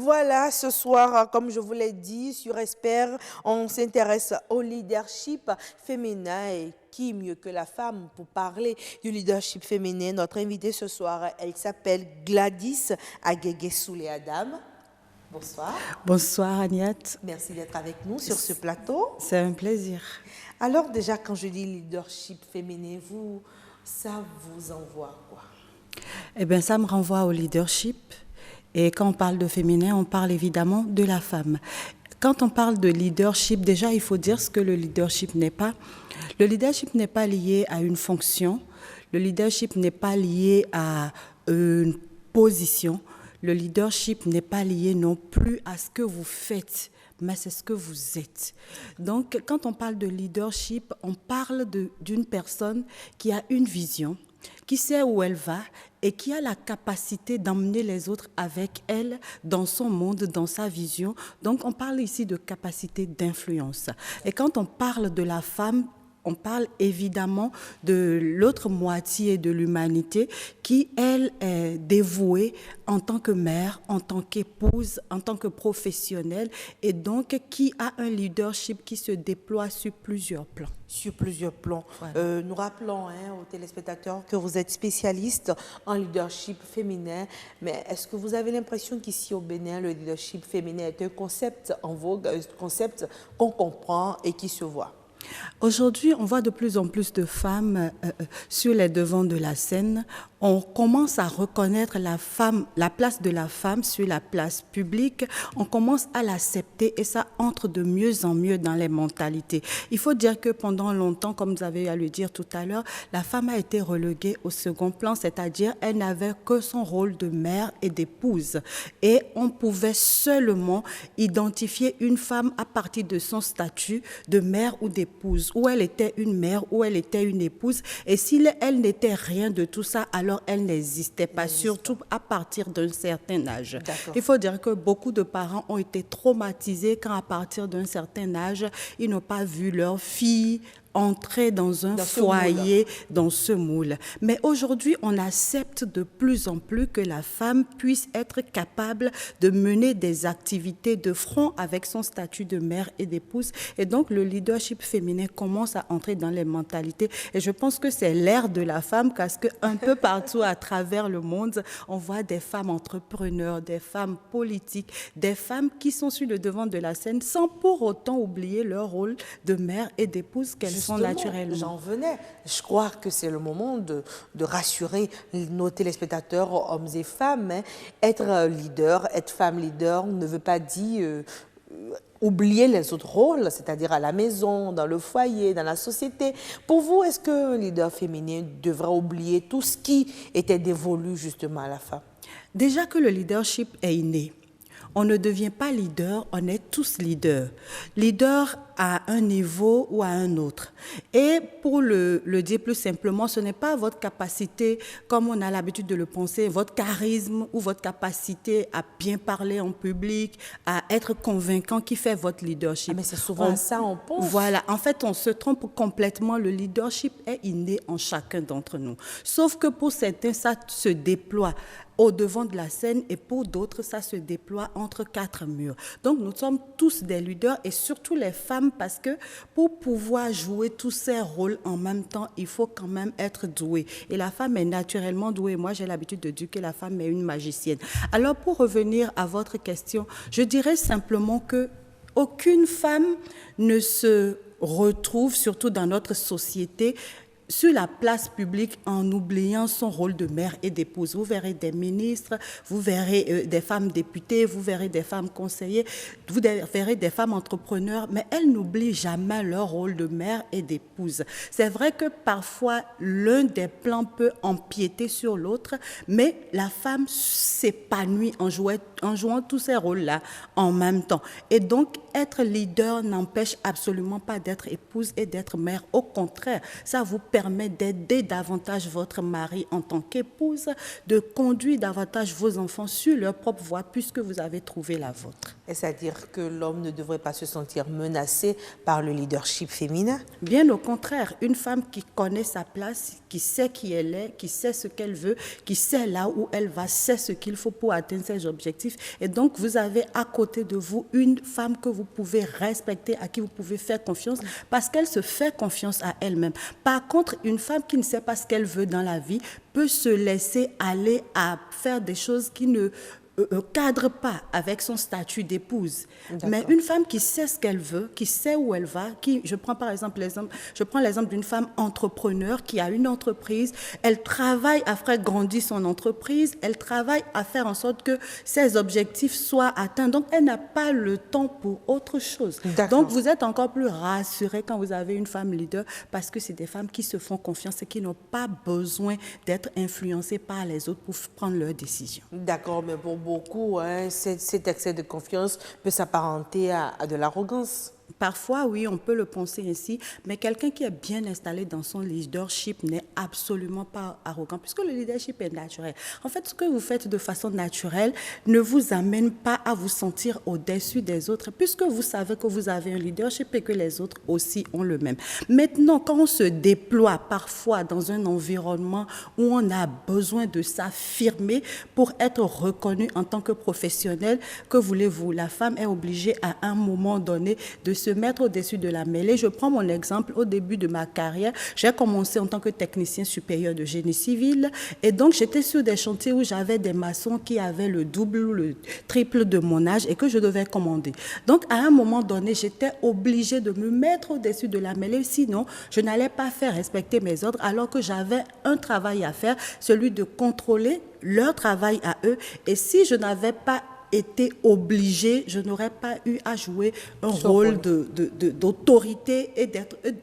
Voilà, ce soir, comme je vous l'ai dit, sur Esper, on s'intéresse au leadership féminin et qui mieux que la femme pour parler du leadership féminin. Notre invitée ce soir, elle s'appelle Gladys Agege-Soulé Adam. Bonsoir. Bonsoir Agnette. Merci d'être avec nous sur ce plateau. C'est un plaisir. Alors déjà, quand je dis leadership féminin, ça vous envoie quoi? Eh bien, ça me renvoie au leadership. Et quand on parle de féminin, on parle évidemment de la femme. Quand on parle de leadership, déjà, il faut dire ce que le leadership n'est pas. Le leadership n'est pas lié à une fonction. Le leadership n'est pas lié à une position. Le leadership n'est pas lié non plus à ce que vous faites, mais c'est ce que vous êtes. Donc, quand on parle de leadership, on parle d'une personne qui a une vision, qui sait où elle va et qui a la capacité d'emmener les autres avec elle dans son monde, dans sa vision. Donc, on parle ici de capacité d'influence. Et quand on parle de la femme, on parle évidemment de l'autre moitié de l'humanité qui, elle, est dévouée en tant que mère, en tant qu'épouse, en tant que professionnelle et donc qui a un leadership qui se déploie sur plusieurs plans. Sur plusieurs plans. Voilà. Nous rappelons aux téléspectateurs que vous êtes spécialiste en leadership féminin, mais est-ce que vous avez l'impression qu'ici au Bénin, le leadership féminin est un concept en vogue, un concept qu'on comprend et qui se voit? Aujourd'hui, on voit de plus en plus de femmes sur les devants de la scène. On commence à reconnaître la place de la femme sur la place publique. On commence à l'accepter et ça entre de mieux en mieux dans les mentalités. Il faut dire que pendant longtemps, comme vous avez eu à le dire tout à l'heure, la femme a été reléguée au second plan, c'est-à-dire elle n'avait que son rôle de mère et d'épouse. Et on pouvait seulement identifier une femme à partir de son statut de mère ou d'épouse, où elle était une mère, où elle était une épouse. Et si elle n'était rien de tout ça, alors elle n'existait pas, surtout à partir d'un certain âge. Il faut dire que beaucoup de parents ont été traumatisés quand à partir d'un certain âge, ils n'ont pas vu leur fille entrer dans un foyer, dans ce moule. Mais aujourd'hui, on accepte de plus en plus que la femme puisse être capable de mener des activités de front avec son statut de mère et d'épouse. Et donc, le leadership féminin commence à entrer dans les mentalités. Et je pense que c'est l'ère de la femme parce qu'un peu partout à travers le monde, on voit des femmes entrepreneurs, des femmes politiques, des femmes qui sont sur le devant de la scène sans pour autant oublier leur rôle de mère et d'épouse qu'elles sont naturellement. J'en venais. Je crois que c'est le moment de rassurer nos téléspectateurs, hommes et femmes. Être leader, être femme leader ne veut pas dire oublier les autres rôles, c'est-à-dire à la maison, dans le foyer, dans la société. Pour vous, est-ce qu'un leader féminin devrait oublier tout ce qui était dévolu justement à la femme? Déjà que le leadership est inné. On ne devient pas leader, on est tous leaders. Leader à un niveau ou à un autre. Et pour le dire plus simplement, ce n'est pas votre capacité, comme on a l'habitude de le penser, votre charisme ou votre capacité à bien parler en public, à être convaincant qui fait votre leadership. Mais c'est souvent ça, on pense. Voilà, en fait, on se trompe complètement. Le leadership est inné en chacun d'entre nous. Sauf que pour certains, ça se déploie au devant de la scène et pour d'autres, ça se déploie entre quatre murs. Donc, nous sommes tous des leaders et surtout les femmes parce que pour pouvoir jouer tous ces rôles en même temps, il faut quand même être douée. Et la femme est naturellement douée. Moi, j'ai l'habitude de dire que la femme est une magicienne. Alors, pour revenir à votre question, je dirais simplement que aucune femme ne se retrouve, surtout dans notre société, sur la place publique en oubliant son rôle de mère et d'épouse. Vous verrez des ministres, vous verrez des femmes députées, vous verrez des femmes conseillères, vous verrez des femmes entrepreneurs, mais elles n'oublient jamais leur rôle de mère et d'épouse. C'est vrai que parfois, l'un des plans peut empiéter sur l'autre, mais la femme s'épanouit en jouant tous ces rôles-là en même temps. Et donc, être leader n'empêche absolument pas d'être épouse et d'être mère. Au contraire, ça vous permet permet d'aider davantage votre mari en tant qu'épouse, de conduire davantage vos enfants sur leur propre voie puisque vous avez trouvé la vôtre. C'est-à-dire que l'homme ne devrait pas se sentir menacé par le leadership féminin? Bien au contraire, une femme qui connaît sa place, qui sait qui elle est, qui sait ce qu'elle veut, qui sait là où elle va, sait ce qu'il faut pour atteindre ses objectifs. Et donc, vous avez à côté de vous une femme que vous pouvez respecter, à qui vous pouvez faire confiance, parce qu'elle se fait confiance à elle-même. Par contre, une femme qui ne sait pas ce qu'elle veut dans la vie peut se laisser aller à faire des choses qui ne cadre pas avec son statut d'épouse. Mais une femme qui sait ce qu'elle veut, qui sait où elle va, je prends l'exemple d'une femme entrepreneur qui a une entreprise, elle travaille à faire grandir son entreprise, elle travaille à faire en sorte que ses objectifs soient atteints. Donc, elle n'a pas le temps pour autre chose. Donc, vous êtes encore plus rassuré quand vous avez une femme leader parce que c'est des femmes qui se font confiance et qui n'ont pas besoin d'être influencées par les autres pour prendre leurs décisions. D'accord, mais pour beaucoup, cet excès de confiance peut s'apparenter à de l'arrogance. Parfois, oui, on peut le penser ainsi, mais quelqu'un qui est bien installé dans son leadership n'est absolument pas arrogant, puisque le leadership est naturel. En fait, ce que vous faites de façon naturelle ne vous amène pas à vous sentir au-dessus des autres, puisque vous savez que vous avez un leadership et que les autres aussi ont le même. Maintenant, quand on se déploie parfois dans un environnement où on a besoin de s'affirmer pour être reconnu en tant que professionnel, que voulez-vous? La femme est obligée à un moment donné de se mettre au-dessus de la mêlée. Je prends mon exemple. Au début de ma carrière, j'ai commencé en tant que technicien supérieur de génie civil et donc j'étais sur des chantiers où j'avais des maçons qui avaient le double ou le triple de mon âge et que je devais commander. Donc à un moment donné, j'étais obligée de me mettre au-dessus de la mêlée, sinon je n'allais pas faire respecter mes ordres alors que j'avais un travail à faire, celui de contrôler leur travail à eux, et si je n'avais pas été obligée, je n'aurais pas eu à jouer un rôle d'autorité et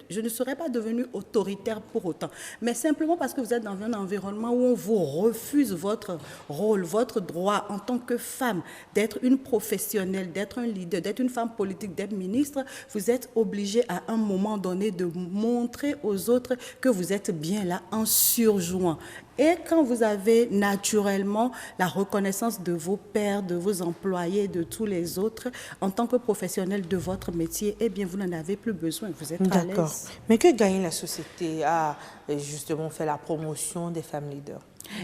je ne serais pas devenue autoritaire pour autant. Mais simplement parce que vous êtes dans un environnement où on vous refuse votre rôle, votre droit en tant que femme, d'être une professionnelle, d'être un leader, d'être une femme politique, d'être ministre, vous êtes obligée à un moment donné de montrer aux autres que vous êtes bien là en surjouant. Et quand vous avez naturellement la reconnaissance de vos pairs, de vos employés, de tous les autres, en tant que professionnel de votre métier, eh bien, vous n'en avez plus besoin, vous êtes à l'aise. D'accord. Mais que gagne la société à justement faire la promotion des femmes leaders?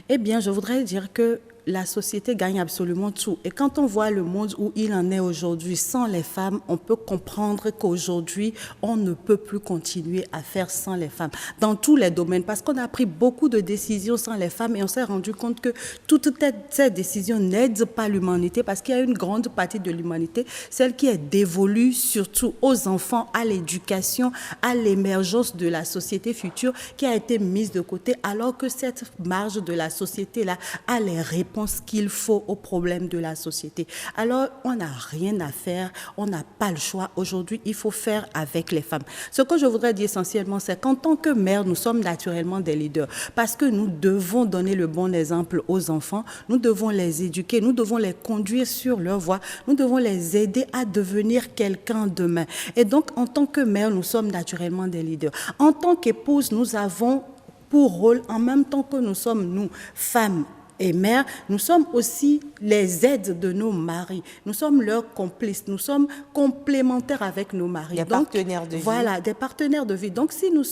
Eh bien, je voudrais dire que la société gagne absolument tout. Et quand on voit le monde où il en est aujourd'hui sans les femmes, on peut comprendre qu'aujourd'hui, on ne peut plus continuer à faire sans les femmes dans tous les domaines parce qu'on a pris beaucoup de décisions sans les femmes et on s'est rendu compte que toutes ces décisions n'aident pas l'humanité parce qu'il y a une grande partie de l'humanité, celle qui est dévolue surtout aux enfants, à l'éducation, à l'émergence de la société future qui a été mise de côté alors que cette marge de la société-là a les réponses qu'il faut aux problèmes de la société. Alors, on n'a rien à faire, on n'a pas le choix. Aujourd'hui, il faut faire avec les femmes. Ce que je voudrais dire essentiellement, c'est qu'en tant que mère, nous sommes naturellement des leaders parce que nous devons donner le bon exemple aux enfants, nous devons les éduquer, nous devons les conduire sur leur voie, nous devons les aider à devenir quelqu'un demain. Et donc, en tant que mère, nous sommes naturellement des leaders. En tant qu'épouse, nous avons pour rôle, en même temps que nous sommes, nous, femmes et mères, nous sommes aussi les aides de nos maris. Nous sommes leurs complices. Nous sommes complémentaires avec nos maris. Des partenaires de vie. Voilà, des partenaires de vie. Donc, si nous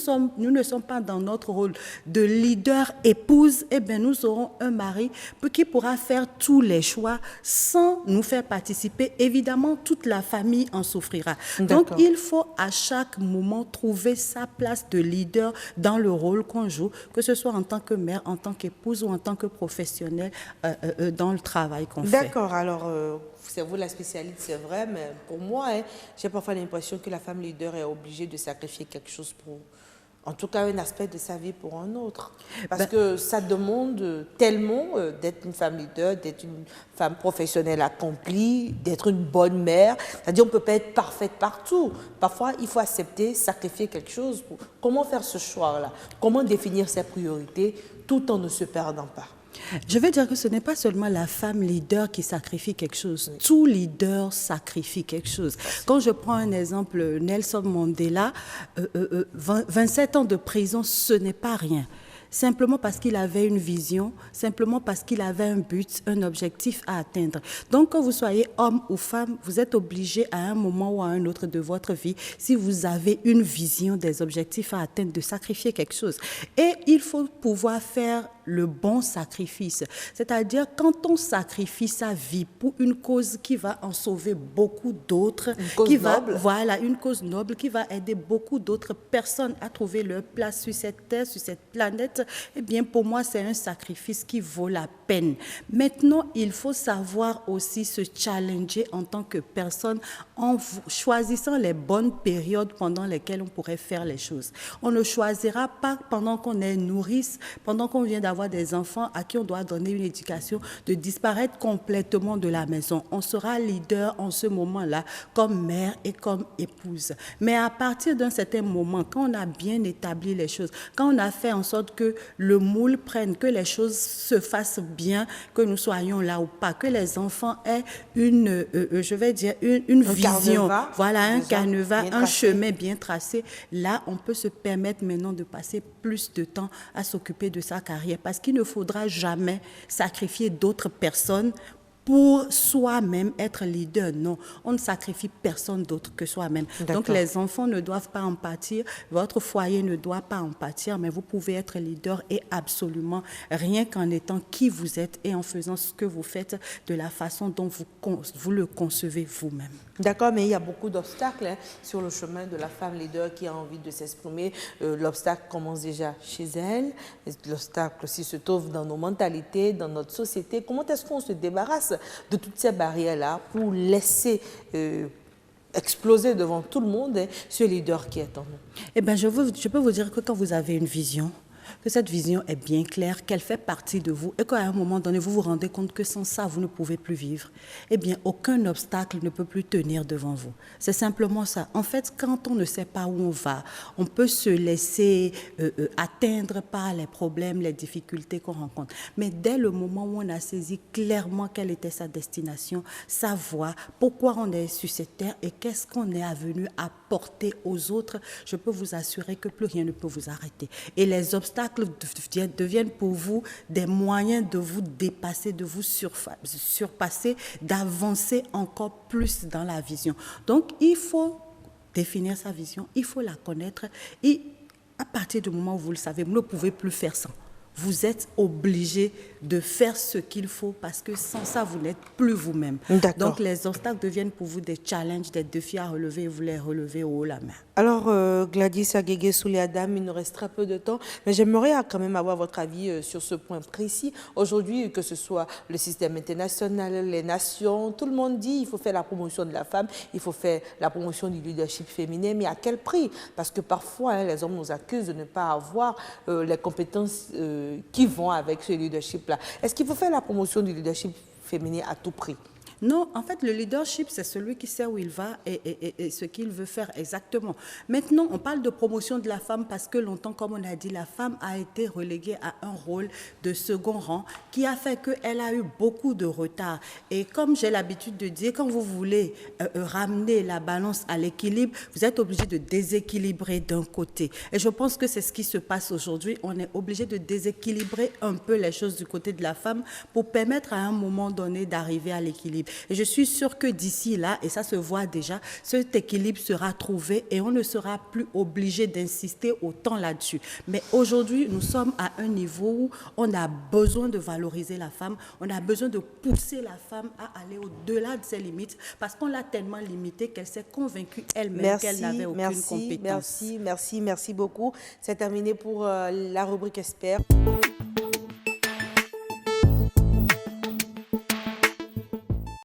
ne sommes pas dans notre rôle de leader épouse, eh bien, nous aurons un mari qui pourra faire tous les choix sans nous faire participer. Évidemment, toute la famille en souffrira. Donc, il faut à chaque moment trouver sa place de leader dans le rôle qu'on joue, que ce soit en tant que mère, en tant qu'épouse ou en tant que professionnelle dans le travail qu'on fait. D'accord, alors c'est vous la spécialiste, c'est vrai, mais pour moi, j'ai parfois l'impression que la femme leader est obligée de sacrifier quelque chose pour, en tout cas un aspect de sa vie pour un autre. Parce que ça demande tellement d'être une femme leader, d'être une femme professionnelle accomplie, d'être une bonne mère. C'est-à-dire on ne peut pas être parfaite partout. Parfois, il faut accepter, sacrifier quelque chose. Comment faire ce choix-là? Comment définir ses priorités tout en ne se perdant pas? Je vais dire que ce n'est pas seulement la femme leader qui sacrifie quelque chose. Oui. Tout leader sacrifie quelque chose. Quand je prends un exemple, Nelson Mandela, 27 ans de prison, ce n'est pas rien. Simplement parce qu'il avait une vision, simplement parce qu'il avait un but, un objectif à atteindre. Donc, quand vous soyez homme ou femme, vous êtes obligé à un moment ou à un autre de votre vie, si vous avez une vision, des objectifs à atteindre, de sacrifier quelque chose. Et il faut pouvoir faire le bon sacrifice. C'est-à-dire, quand on sacrifie sa vie pour une cause qui va en sauver beaucoup d'autres, une cause noble qui va aider beaucoup d'autres personnes à trouver leur place sur cette terre, sur cette planète, eh bien, pour moi, c'est un sacrifice qui vaut la peine. Maintenant, il faut savoir aussi se challenger en tant que personne en choisissant les bonnes périodes pendant lesquelles on pourrait faire les choses. On ne choisira pas pendant qu'on est nourrice, pendant qu'on vient d'avoir des enfants à qui on doit donner une éducation, de disparaître complètement de la maison. On sera leader en ce moment-là, comme mère et comme épouse. Mais à partir d'un certain moment, quand on a bien établi les choses, quand on a fait en sorte que le moule prenne, que les choses se fassent bien, que nous soyons là ou pas, que les enfants aient une vision, un canevas, un chemin bien tracé, là, on peut se permettre maintenant de passer plus de temps à s'occuper de sa carrière. Parce qu'il ne faudra jamais sacrifier d'autres personnes pour soi-même être leader. Non, on ne sacrifie personne d'autre que soi-même. Donc, les enfants ne doivent pas en pâtir, votre foyer ne doit pas en pâtir, mais vous pouvez être leader et absolument rien qu'en étant qui vous êtes et en faisant ce que vous faites de la façon dont vous le concevez vous-même. D'accord, mais il y a beaucoup d'obstacles sur le chemin de la femme leader qui a envie de s'exprimer. L'obstacle commence déjà chez elle. L'obstacle aussi se trouve dans nos mentalités, dans notre société. Comment est-ce qu'on se débarrasse de toutes ces barrières-là pour laisser exploser devant tout le monde ce leader qui est en nous? Eh bien, je peux vous dire que quand vous avez une vision, que cette vision est bien claire, qu'elle fait partie de vous et qu'à un moment donné, vous vous rendez compte que sans ça, vous ne pouvez plus vivre, eh bien, aucun obstacle ne peut plus tenir devant vous. C'est simplement ça. En fait, quand on ne sait pas où on va, on peut se laisser atteindre par les problèmes, les difficultés qu'on rencontre. Mais dès le moment où on a saisi clairement quelle était sa destination, sa voie, pourquoi on est sur cette terre et qu'est-ce qu'on est venu apporter aux autres, je peux vous assurer que plus rien ne peut vous arrêter. Et les obstacles deviennent pour vous des moyens de vous dépasser, de vous surpasser, d'avancer encore plus dans la vision. Donc, il faut définir sa vision, il faut la connaître et à partir du moment où vous le savez, vous ne pouvez plus faire sans. Vous êtes obligé de faire ce qu'il faut parce que sans ça, vous n'êtes plus vous-même. Donc, les obstacles deviennent pour vous des challenges, des défis à relever et vous les relevez au haut la main. Alors, Gladys Agege Souliadam, il nous reste très peu de temps, mais j'aimerais quand même avoir votre avis sur ce point précis. Aujourd'hui, que ce soit le système international, les nations, tout le monde dit qu'il faut faire la promotion de la femme, il faut faire la promotion du leadership féminin, mais à quel prix? Parce que parfois, les hommes nous accusent de ne pas avoir les compétences qui vont avec ce leadership-là. Est-ce qu'il faut faire la promotion du leadership féminin à tout prix? Non, en fait, le leadership, c'est celui qui sait où il va et ce qu'il veut faire exactement. Maintenant, on parle de promotion de la femme parce que longtemps, comme on a dit, la femme a été reléguée à un rôle de second rang qui a fait qu'elle a eu beaucoup de retard. Et comme j'ai l'habitude de dire, quand vous voulez ramener la balance à l'équilibre, vous êtes obligé de déséquilibrer d'un côté. Et je pense que c'est ce qui se passe aujourd'hui. On est obligé de déséquilibrer un peu les choses du côté de la femme pour permettre à un moment donné d'arriver à l'équilibre. Et je suis sûre que d'ici là, et ça se voit déjà, cet équilibre sera trouvé et on ne sera plus obligé d'insister autant là-dessus. Mais aujourd'hui, nous sommes à un niveau où on a besoin de valoriser la femme, on a besoin de pousser la femme à aller au-delà de ses limites parce qu'on l'a tellement limitée qu'elle s'est convaincue elle-même qu'elle n'avait aucune compétence. Merci beaucoup. C'est terminé pour la rubrique Expert.